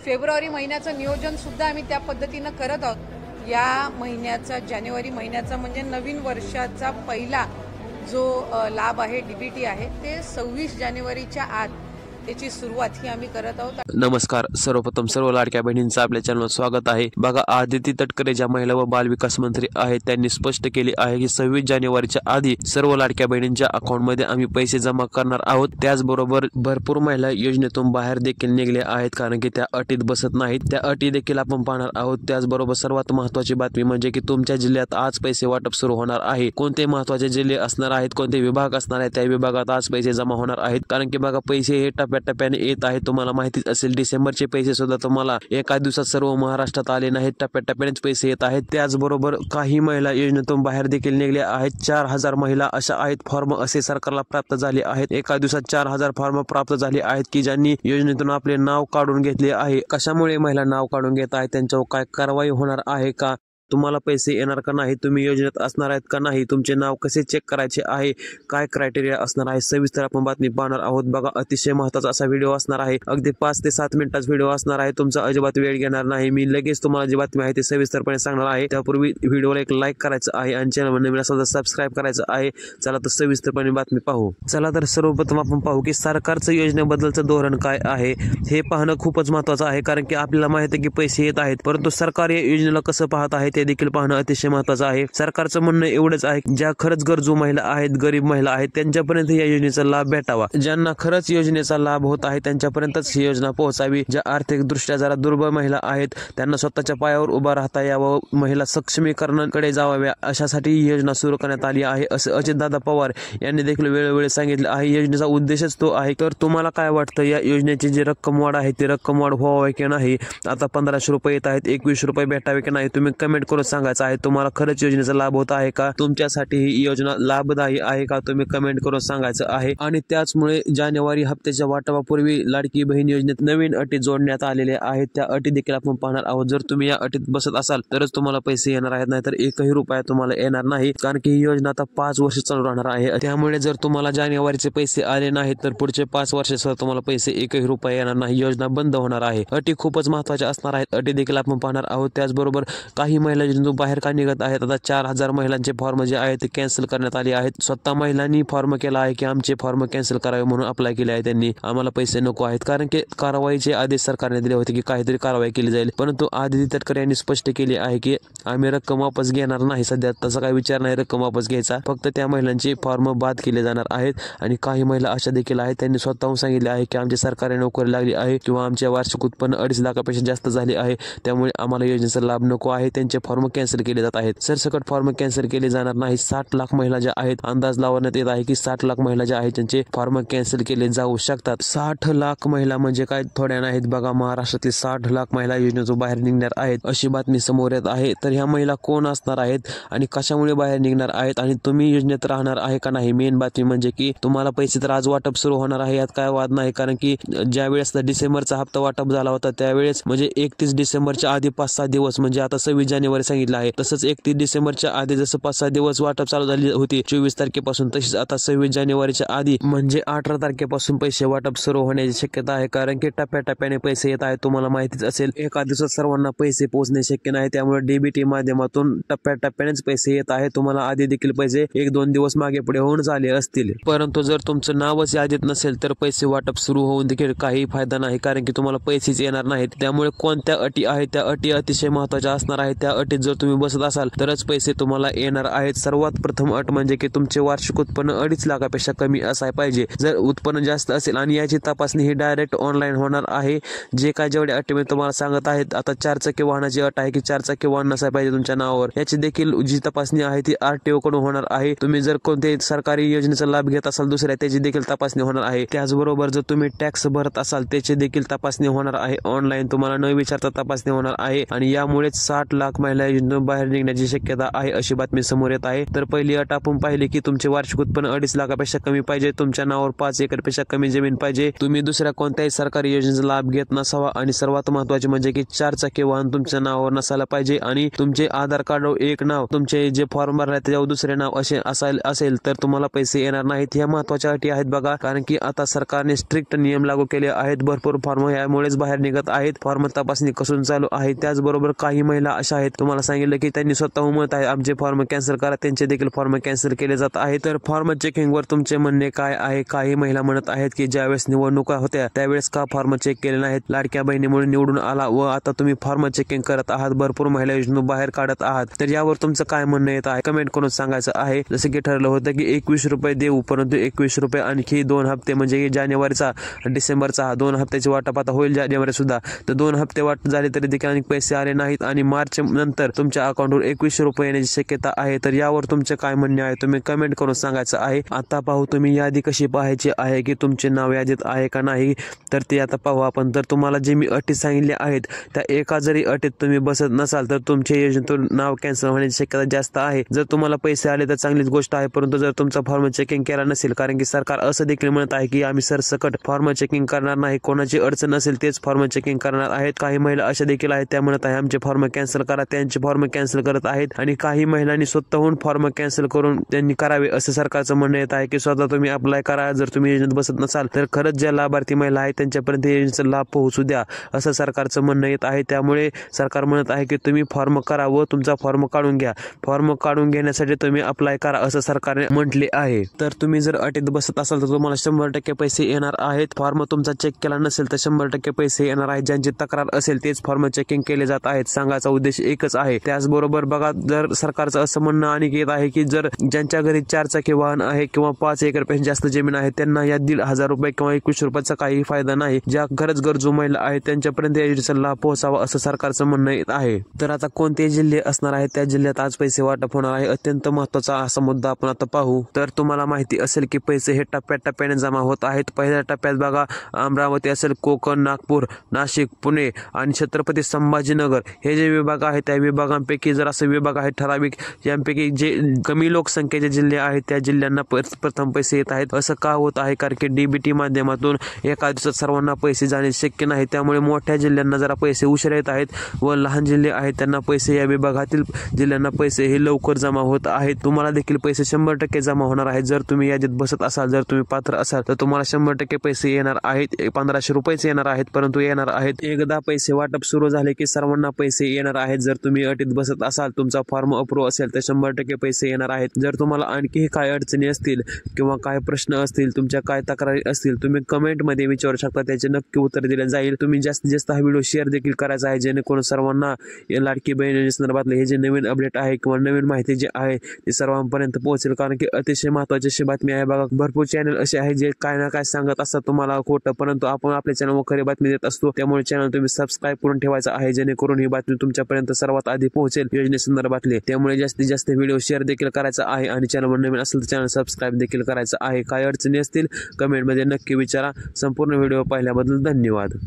February महिन्याचं नियोजन सुद्धा आम्ही त्या पद्धतीनं करत आहोत। या महिन्याचा जानेवारी महिन्याचा म्हणजे नवीन वर्षाचा पहिला जो लाभ आहे डीबीटी आहे ते 26 जानेवारीच्या आत त्याची सुरुवात ही आम्ही करत आहोत। नमस्कार, सर्वप्रथम सर्व लाडक्या बहिणींचं आपल्या चॅनलवर स्वागत आहे। बघा, आदिती तटकरे ज्या महिला व बाल विकास मंत्री आहेत त्यांनी स्पष्ट केले आहे की 26 जानेवारीच्या आधी सर्व लाडक्या बहिणींच्या अकाउंटमध्ये आम्ही पैसे जमा करणार आहोत। त्याचबरोबर भरपूर महिला योजनेतून बाहेर देखील निघले आहेत, कारण की त्या अटीत बसत नाहीत। त्या अटी देखील आपण पाहणार आहोत। त्याचबरोबर सर्वात महत्त्वाची बातमी म्हणजे की तुमच्या जिल्ह्यात आज पैसे वाटप सुरू होणार आहे। कोणते महत्त्वाचे जिल्हे असणार आहेत, कोणते विभाग असणार आहेत, त्या विभागात आज पैसे जमा होणार आहेत। कारण की बघा, पैसे हे टप्प्याटप्प्याने येत आहे। तुम्हाला माहितीच असेल, डिसेंबरचे पैसे सुद्धा तुम्हाला एका दिवसात सर्व महाराष्ट्रात आले नाहीत, टप्प्याटप्प्यानेच पैसे येत आहेत। त्याचबरोबर काही महिला योजनेतून बाहेर देखील निघल्या आहेत। 4000 महिला अशा आहेत, फॉर्म असे सरकारला प्राप्त झाले आहेत। एका दिवसात 4000 फॉर्म प्राप्त झाले आहेत की ज्यांनी योजनेतून आपले नाव काढून घेतले आहे। कशामुळे महिला नाव काढून घेत आहेत, त्यांच्यावर काय कारवाई होणार आहे का, तुम्हाला पैसे येणार का नाही, तुम्ही योजनेत असणार आहेत का नाही, तुमचे नाव कसे चेक करायचे आहे, काय क्रायटेरिया असणार आहे, सविस्तर आपण बातमी पाहणार आहोत। बघा, अतिशय महत्त्वाचा असा व्हिडिओ असणार आहे। अगदी 5 ते 7 मिनिटाचा व्हिडिओ असणार आहे। तुमचा अजिबात वेळ घेणार नाही। मी लगेच तुम्हाला जी बातमी आहे ती सविस्तरपणे सांगणार आहे। त्यापूर्वी व्हिडिओला एक लाईक करायचं आहे आणि चॅनल नवीन असेल तर सबस्क्राईब करायचं आहे। चला तर सविस्तरपणे बातमी पाहू। चला तर सर्वप्रथम आपण पाहू की सरकारचं योजनेबद्दलचं धोरण काय आहे हे पाहणं खूपच महत्त्वाचं आहे। कारण की आपल्याला माहिती आहे की पैसे येत आहेत, परंतु सरकार या योजनेला कसं पाहत आहे ते देखील पाहणं अतिशय महत्त्वाचं आहे। सरकारचं म्हणणं एवढंच आहे, ज्या खरंच गरजू महिला आहेत, गरीब महिला आहेत, त्यांच्यापर्यंत या योजनेचा लाभ भेटावा। ज्यांना खरंच योजनेचा लाभ होत आहे त्यांच्यापर्यंतच ही योजना पोहोचावी। ज्या आर्थिक दृष्ट्या जरा दुर्बल महिला आहेत त्यांना स्वतःच्या पायावर उभा राहता यावं, महिला सक्षमीकरणाकडे जावाव्या, अशासाठी ही योजना सुरू करण्यात आली आहे, असं अजितदादा पवार यांनी देखील वेळोवेळी सांगितलं आहे। योजनेचा उद्देशच तो आहे। तर तुम्हाला काय वाटतं, या योजनेची जी रक्कम वाढ आहे ती रक्कम वाढ व्हावी की नाही? आता 1500 रुपये येत आहेत, 21 रुपये भेटावे की नाही? तुम्ही कमेंट करून सांगायचं आहे। तुम्हाला खरंच योजनेचा लाभ होत आहे का, तुमच्यासाठी ही योजना लाभदायी आहे का, तुम्ही कमेंट करून सांगायचं आहे। आणि त्याचमुळे जानेवारी हप्त्याच्या वाटपापूर्वी लाडकी बहीण योजनेत नवीन अटी जोडण्यात आलेल्या आहेत। त्या अटी देखील आपण पाहणार आहोत। जर तुम्ही या अटीत बसत असाल तरच तुम्हाला पैसे येणार आहेत, नाहीतर 1ही रुपया तुम्हाला येणार नाही। कारण की ही योजना आता 5 वर्ष चालू राहणार आहे। त्यामुळे जर तुम्हाला जानेवारीचे पैसे आले नाहीत तर पुढचे 5 वर्षासाठी तुम्हाला पैसे 1ही रुपया येणार नाही। योजना बंद होणार आहे। अटी खूपच महत्त्वाच्या असणार आहेत। अटी देखील आपण पाहणार आहोत। त्याचबरोबर काही महिला योजनेतून बाहेर का निघत आहेत, आता 4000 महिलांचे फॉर्म जे आहेत ते कॅन्सल करण्यात आले आहेत। स्वतः महिलांनी फॉर्म केला आहे की आमचे फॉर्म कॅन्सल करावे म्हणून अप्लाय केले आहे त्यांनी, आम्हाला पैसे नको आहेत। कारण की कारवाईचे आदेश सरकारने दिले होते की काहीतरी कारवाई केली जाईल, परंतु आदिती तटकरे यांनी स्पष्ट केले आहे की आम्ही रक्कम वापस घेणार नाही। सध्या तसा काही विचार नाही रक्कम वापस घ्यायचा, फक्त त्या महिलांचे फॉर्म बाद केले जाणार आहेत। आणि काही महिला अशा देखील आहेत, त्यांनी स्वतःहून सांगितले आहे की आमच्या सरकारी नोकरी लागली आहे किंवा आमचे वार्षिक उत्पन्न 2.5 लाखापेक्षा जास्त झाले आहे, त्यामुळे आम्हाला योजनेचा लाभ नको आहे, त्यांचे फॉर्म कॅन्सल केले जात आहेत। सरसकट फॉर्म कॅन्सल केले जाणार नाही। 60 लाख महिला ज्या आहेत, अंदाज लावण्यात येत आहे की 60 लाख महिला ज्या आहेत त्यांचे फॉर्म कॅन्सल केले जाऊ शकतात। 60 लाख महिला म्हणजे काय थोड्या नाहीत। बघा, महाराष्ट्रातील 60 लाख महिला योजनेतून बाहेर निघणार आहेत अशी बातमी समोर येत आहे। तर ह्या महिला कोण असणार आहेत आणि कशामुळे बाहेर निघणार आहेत आणि तुम्ही योजनेत राहणार आहे का नाही? मेन बातमी म्हणजे की तुम्हाला पैसे तर आज वाटप सुरू होणार आहे, यात काय वाद नाही। कारण की ज्या वेळेस डिसेंबरचा हप्ता वाटप झाला होता त्यावेळेस म्हणजे 31 डिसेंबरच्या आधी 5-6 दिवस, म्हणजे आता 26 जानेवारी सांगितलं आहे, तसंच 31 डिसेंबरच्या आधी जसं 5-6 दिवस वाटप चालू झाली होती 24 तारखेपासून, तशीच आता 26 जानेवारीच्या आधी म्हणजे 18 तारखेपासून पैसे वाटप सुरू होण्याची शक्यता आहे। कारण की टप्प्याटप्प्याने पैसे येत आहेत। तुम्हाला माहितीच असेल, एका दिवसात सर्वांना पैसे पोहोचणे शक्य नाही, त्यामुळे डीबीटी माध्यमातून टप्प्याटप्प्यानेच पैसे येत आहेत। तुम्हाला आधी देखील पैसे 1-2 दिवस मागे पुढे होऊन झाले असतील, परंतु जर तुमचं नावच यादीत नसेल तर पैसे वाटप सुरू होऊन देखील काही फायदा नाही, कारण की तुम्हाला पैसेच येणार नाहीत। त्यामुळे कोणत्या अटी आहेत त्या अटी अतिशय महत्त्वाच्या असणार आहेत। त्या अटीत जर तुम्ही बसत असाल तरच पैसे तुम्हाला येणार आहेत। सर्वात प्रथम अट म्हणजे की तुमचे वार्षिक उत्पन्न 2.5 लाखापेक्षा कमी असाय पाहिजे। जर उत्पन्न जास्त असेल आणि याची तपासणी ही डायरेक्ट ऑनलाईन होणार आहे। जे काय जेवढे अटी मी तुम्हाला सांगत आहेत, आता 4 चाकी वाहनाची अट आहे की 4 चाकी वाहन नसाय पाहिजे तुमच्या नावावर, याची देखील जी तपासणी आहे ती RTO कडून होणार आहे। तुम्ही जर कोणत्याही सरकारी योजनेचा लाभ घेत असाल दुसऱ्या, त्याची देखील तपासणी होणार आहे। त्याचबरोबर जर तुम्ही टॅक्स भरत असाल त्याची देखील तपासणी होणार आहे ऑनलाईन, तुम्हाला न विचारता तपासणी होणार आहे। आणि यामुळेच 60 लाख महिला योजनेतून बाहेर निघण्याची शक्यता आहे अशी बातमी समोर येत आहे। तर पहिली अट आपण पाहिली की तुमचे वार्षिक उत्पन्न 2.5 लाखापेक्षा कमी पाहिजे, तुमच्या नावावर 5 एकरपेक्षा कमी जमीन पाहिजे, तुम्ही दुसऱ्या कोणत्याही सरकारी योजनेचा लाभ घेत नसावा आणि सर्वात महत्त्वाचे म्हणजे की 4 चाकी वाहन तुमच्या नावावर नसायला पाहिजे आणि तुमचे आधार कार्डवर एक नाव, तुमचे जे फॉर्म भरला त्याच्यावर दुसरे नाव असेल तर तुम्हाला पैसे येणार नाहीत। ह्या महत्त्वाच्या अटी आहेत बघा, कारण की आता सरकारने स्ट्रिक्ट नियम लागू केले आहेत। भरपूर फॉर्म यामुळेच बाहेर निघत आहेत। फॉर्म तपासणी कसून चालू आहे। त्याचबरोबर काही महिला अशा आहेत, तुम्हाला सांगितलं की त्यांनी स्वतःहून म्हणत आहे आमचे फॉर्म कॅन्सल करा, त्यांचे देखील फॉर्म कॅन्सल केले जात आहे। तर फॉर्म चेकिंगवर तुमचे म्हणणे काय आहे? काही महिला म्हणत आहेत की ज्यावेळेस निवडणुका होत्या त्यावेळेस का फॉर्म चेक केले नाहीत, लाडक्या बहिणीमुळे निवडून आला व आता तुम्ही फॉर्म चेकिंग करत आहात, भरपूर महिला योजनेतून बाहेर काढत आहात। तर यावर तुमचं काय म्हणणं येत आहे कमेंट करून सांगायचं आहे। जसं की ठरलं होतं की 21 रुपये देऊ, परंतु 21 रुपये आणखी 2 हप्ते म्हणजे जानेवारीचा डिसेंबरचा 2 हप्त्याची वाटप आता होईल जानेवारी सुद्धा, तर 2 हप्ते वाटप झाले तरी देखील अनेक पैसे आले नाहीत आणि मार्च नंतर तुमच्या अकाउंटवर 21 रुपये येण्याची शक्यता आहे। तर यावर तुमचे काय म्हणणे आहे तुम्ही कमेंट करून सांगायचं आहे। आता पाहू तुम्ही यादी कशी पाहायची आहे की तुमचे नाव यादीत आहे का नाही, तर ते आता पाहू आपण। तर तुम्हाला जे मी अटी सांगितल्या आहेत त्या एका जरी अटीत तुम्ही बसत नसाल तर तुमचे योजनेतून नाव कॅन्सल होण्याची शक्यता जास्त आहे। जर तुम्हाला पैसे आले तर चांगलीच गोष्ट आहे, परंतु जर तुमचा फॉर्म चेकिंग केला नसेल, कारण की सरकार असं देखील म्हणत आहे की आम्ही सरसकट फॉर्म चेकिंग करणार नाही, कोणाची अडचण असेल तेच फॉर्म चेकिंग करणार आहेत। काही महिला अशा देखील आहेत त्या म्हणत आहे आमचे फॉर्म कॅन्सल करा, त्यांचे फॉर्म कॅन्सल करत आहेत आणि काही महिलांनी स्वतःहून फॉर्म कॅन्सल करून त्यांनी करावे असं सरकारचं म्हणणं येत आहे की स्वतः तुम्ही अप्लाय करा। जर तुम्ही योजनेत बसत नसाल तर खरंच ज्या लाभार्थी महिला आहेत त्यांच्यापर्यंत योजनेचा लाभ पोहोचू द्या असं सरकारचं म्हणणं येत आहे। त्यामुळे सरकार म्हणत आहे की तुम्ही फॉर्म करा व तुमचा फॉर्म काढून घ्या, फॉर्म काढून घेण्यासाठी तुम्ही अप्लाय करा असं सरकारने म्हटले आहे। तर तुम्ही जर अटीत बसत असाल तर तुम्हाला 100% पैसे येणार आहेत। फॉर्म तुमचा चेक केला नसेल तर 100% पैसे येणार आहेत। ज्यांची तक्रार असेल तेच फॉर्म चेकिंग केले जात आहेत, सांगायचा उद्देश एकच आहे। त्याचबरोबर बघा, जर सरकारचं असं म्हणणं आणि येत आहे की जर ज्यांच्या घरी 4 चाकी वाहन आहे किंवा 5 एकरपेक्षा जास्त जमीन आहे त्यांना या 1000 रुपये किंवा 21 रुपयाचा काही फायदा नाही। ज्या खरंच गरजू महिला आहेत त्यांच्यापर्यंत या योजनेचा लाभ पोहोचावा असं सरकारचं म्हणणं येत आहे। तर आता कोणते जिल्हे असणार आहेत त्या जिल्ह्यात आज पैसे वाटप होणार आहे, अत्यंत महत्त्वाचा असा मुद्दा आपण आता पाहू। तर तुम्हाला माहिती असेल की पैसे हे टप्प्याटप्प्याने जमा होत आहेत। पहिल्या टप्प्यात बघा अमरावती असेल, कोकण, नागपूर, नाशिक, पुणे आणि छत्रपती संभाजीनगर हे जे विभाग आहेत त्या विभागांपैकी जर असे विभाग आहेत ठराविक, यांपैकी जे कमी लोकसंख्येचे जिल्हे आहेत त्या जिल्ह्यांना प्रथम पैसे येत आहेत। असं का होत आहे? कारण की डीबीटी माध्यमातून एका दिवसात सर्वांना पैसे जाणे शक्य नाही, त्यामुळे मोठ्या जिल्ह्यांना जरा पैसे उशिरा येत आहेत व लहान जिल्हे आहेत त्यांना पैसे या विभागातील जिल्ह्यांना पैसे हे लवकर जमा होत आहेत। तुम्हाला देखील पैसे 100% जमा होणार आहेत। जर तुम्ही यादीत बसत असाल, जर तुम्ही पात्र असाल तर तुम्हाला 100% पैसे येणार आहेत। 1500 रुपयेच येणार आहेत, परंतु येणार आहेत। एकदा पैसे वाटप सुरू झाले की सर्वांना पैसे येणार आहेत। जर तुम्ही अटीत बसत असाल, तुमचा फॉर्म अप्रूव्ह असेल तर 100% पैसे येणार आहेत। जर तुम्हाला आणखी काय अडचणी असतील किंवा काय प्रश्न असतील, तुमच्या काय तक्रारी असतील, तुम्ही कमेंट मध्ये विचारू शकता, त्याचे नक्की उत्तर दिले जाईल। तुम्ही जास्तीत जास्त हा व्हिडिओ शेअर देखील करायचा आहे जेणेकरून सर्वांना लाडकी बहीण संदर्भातले हे जे नवीन अपडेट आहे किंवा नवीन माहिती जी आहे ती सर्वांपर्यंत पोहोचेल, कारण की अतिशय महत्त्वाची अशी बातमी आहे बघा। भरपूर चॅनल असे आहे जे काय ना काय सांगत असतात तुम्हाला खोटं, परंतु आपण आपल्या चॅनलवर खरी बातमी देत असतो। त्यामुळे चॅनल तुम्ही सबस्क्राईब करून ठेवायचा आहे जेणेकरून ही बातमी तुमच्यापर्यंत सर्वात आधी पोहोचेल योजनेसंदर्भातले। त्यामुळे जास्तीत जास्त व्हिडिओ शेअर देखील करायचा आहे आणि चॅनलवर नवीन असेल तर चॅनल सबस्क्राईब देखील करायचं आहे। काय अडचणी असतील कमेंट मध्ये नक्की विचारा। संपूर्ण व्हिडिओ पाहिल्याबद्दल धन्यवाद।